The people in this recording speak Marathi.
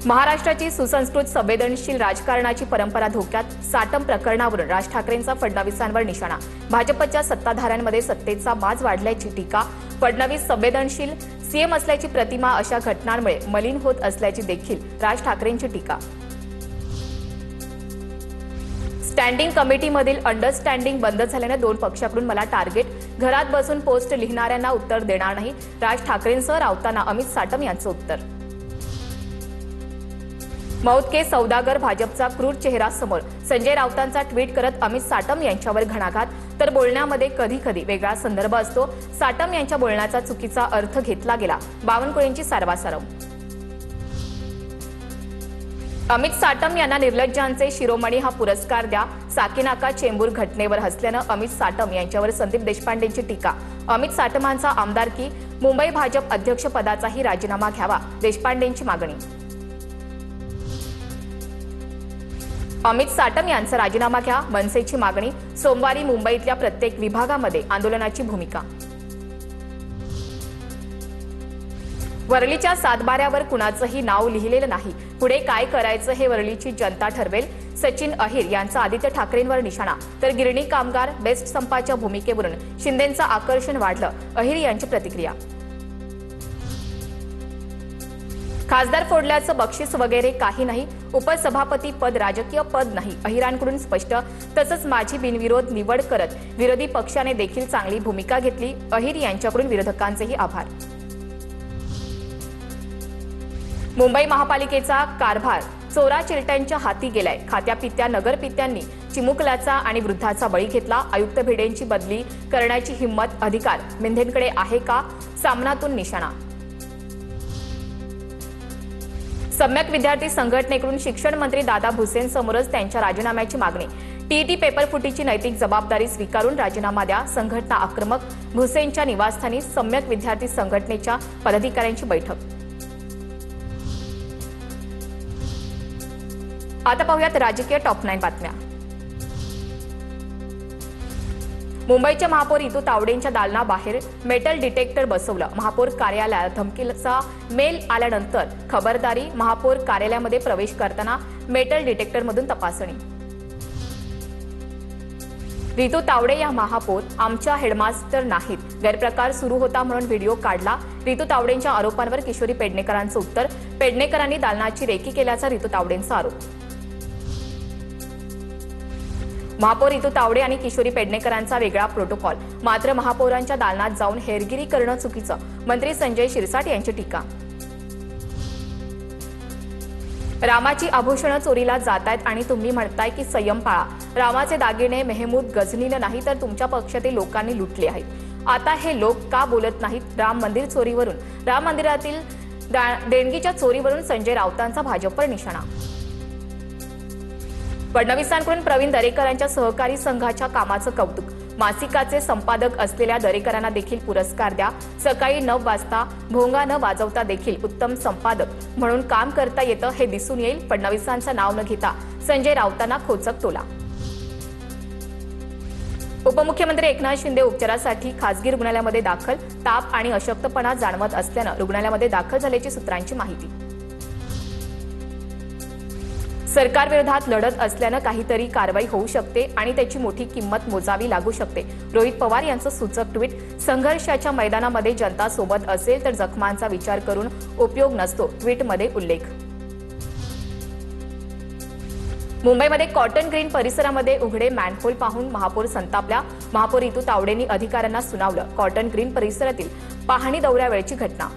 महाराष्ट्राची सुसंस्कृत संवेदनशील राजकारणाची परंपरा धोक्यात, साटम प्रकरणावरून राज ठाकरेंचा फडणवीसांवर निशाणा. भाजपच्या सत्ताधाऱ्यांमध्ये सत्तेचा माज वाढल्याची टीका. फडणवीस संवेदनशील सीएम असल्याची प्रतिमा अशा घटनांमुळे मलिन होत असल्याची देखील राज ठाकरेंची टीका. स्टँडिंग कमिटीमधील अंडरस्टँडिंग बंद झाल्याने दोन पक्षाकडून मला टार्गेट. घरात बसून पोस्ट लिहिणाऱ्यांना उत्तर देणार नाही. राज ठाकरेंसह राऊतांना अमित साटम यांचं उत्तर. मौत के सौदागर भाजपचा क्रूर चेहरा समोर. संजय राऊतांचा ट्विट करत अमित साटम यांच्यावर घणाघात. तर बोलण्यामध्ये कधी कधी वेगळा संदर्भ असतो. साटम यांच्या बोलण्याचा चुकीचा अर्थ घेतला गेला. बावनकुळेंची सारवासारव. अमित साटम यांना निर्लज्जांचे शिरोमणी हा पुरस्कार द्या. साकीनाका चेंबूर घटनेवर हसल्यानं अमित साटम यांच्यावर संदीप देशपांडेंची टीका. अमित साटमांचा आमदारकी, मुंबई भाजप अध्यक्षपदाचाही राजीनामा घ्यावा, देशपांडेंची मागणी. अमित साटम यांचा राजीनामा घ्या, मनसेची मागणी. सोमवारी मुंबईतल्या प्रत्येक विभागामध्ये आंदोलनाची भूमिका. वरळीच्या सातबाऱ्यावर कुणाचंही नाव लिहिलेलं नाही. पुढे काय करायचं हे वरळीची जनता ठरवेल. सचिन अहिर यांचा आदित्य ठाकरेंवर निशाणा. तर गिरणी कामगार बेस्ट संपाच्या भूमिकेवरून शिंदेंचं आकर्षण वाढलं, अहिर यांची प्रतिक्रिया. खासदार फोडल्याचं बक्षीस वगैरे काही नाही. उपसभापती पद राजकीय पद नाही, अहिरांकडून स्पष्ट. तसंच माझी बिनविरोध निवड करत विरोधी पक्षाने देखील चांगली भूमिका घेतली, अहिर यांच्याकडून विरोधकांचेही आभार. मुंबई महापालिकेचा कारभार चोरा चिलट्यांच्या हाती गेलाय. खात्यापित्या नगरपित्यांनी चिमुकल्याचा आणि वृद्धाचा बळी घेतला. आयुक्त भिडेंची बदली करण्याची हिंमत, अधिकार मिंधेंकडे आहे का? सामनातून निशाणा. सम्यक विद्यार्थी संघटनेकडून शिक्षण मंत्री दादा भुसेंसमोरच त्यांच्या राजीनाम्याची मागणी. टीईटी पेपरफुटीची नैतिक जबाबदारी स्वीकारून राजीनामा द्या. संघटना आक्रमक. भुसेंच्या निवासस्थानी सम्यक विद्यार्थी संघटनेच्या पदाधिकाऱ्यांची बैठक. आता पाहूयात राजकीय टॉप 9 बातम्या. मुंबईच्या महापौर रितू तावडेंच्या दालनाबाहेर मेटल डिटेक्टर बसवलं. महापौर कार्यालयात धमकीचा मेल आल्यानंतर खबरदारी. महापौर कार्यालयामध्ये प्रवेश करताना मेटल डिटेक्टरमधून तपासणी. रितू तावडे या महापौर आमच्या हेडमास्टर नाहीत. गैरप्रकार सुरू होता म्हणून व्हिडिओ काढला. रितू तावडेंच्या आरोपांवर किशोरी पेडणेकरांचं उत्तर. पेडणेकरांनी दालनाची रेकी केल्याचा रितू तावडेंचा आरोप. महापौर रितू तावडे आणि किशोरी पेडणेकरांचा वेगळा प्रोटोकॉल. मात्र महापौरांच्या दालनात जाऊन हेरगिरी करणं चुकीचं, मंत्री संजय शिरसाट यांची टीका. रामाची आभूषणं चोरीला जातायत आणि तुम्ही म्हणताय की संयम पाळा. रामाचे दागिने मेहमूद गझनीनं नाही तर तुमच्या पक्षातील लोकांनी लुटले आहेत. आता हे लोक का बोलत नाहीत? राम मंदिर चोरीवरून, राम मंदिरातील देणगीच्या चोरीवरून संजय राऊतांचा भाजपवर निशाणा. फडणवीसांकडून प्रवीण दरेकरांच्या सहकारी संघाच्या कामाचं कौतुक. मासिकाचे संपादक असलेल्या दरेकरांना देखील पुरस्कार द्या. सकाळी 9 वाजता भोंगा न वाजवता देखील उत्तम संपादक म्हणून काम करता येतं हे दिसून येईल. फडणवीसांचं नाव न घेता संजय राऊतांना खोचक टोला. उपमुख्यमंत्री एकनाथ शिंदे उपचारासाठी खासगी रुग्णालयामध्ये दाखल. ताप आणि अशक्तपणा जाणवत असल्यानं रुग्णालयामध्ये दाखल झाल्याची सूत्रांची माहिती. सरकारविरोधात लढत असल्यानं काहीतरी कारवाई होऊ शकते आणि त्याची मोठी किंमत मोजावी लागू शकते. रोहित पवार यांचं सूचक ट्विट. संघर्षाच्या मैदानामध्ये जनता सोबत असेल तर जखमांचा विचार करून उपयोग नसतो, ट्विटमध्ये उल्लेख. मुंबईमध्ये कॉटन ग्रीन परिसरामध्ये उघडे मॅनहोल पाहून महापौर संतापल्या. महापौर रितू तावडेंनी अधिकाऱ्यांना सुनावलं. कॉटन ग्रीन परिसरातील पाहणी दौऱ्यावेळची घटना.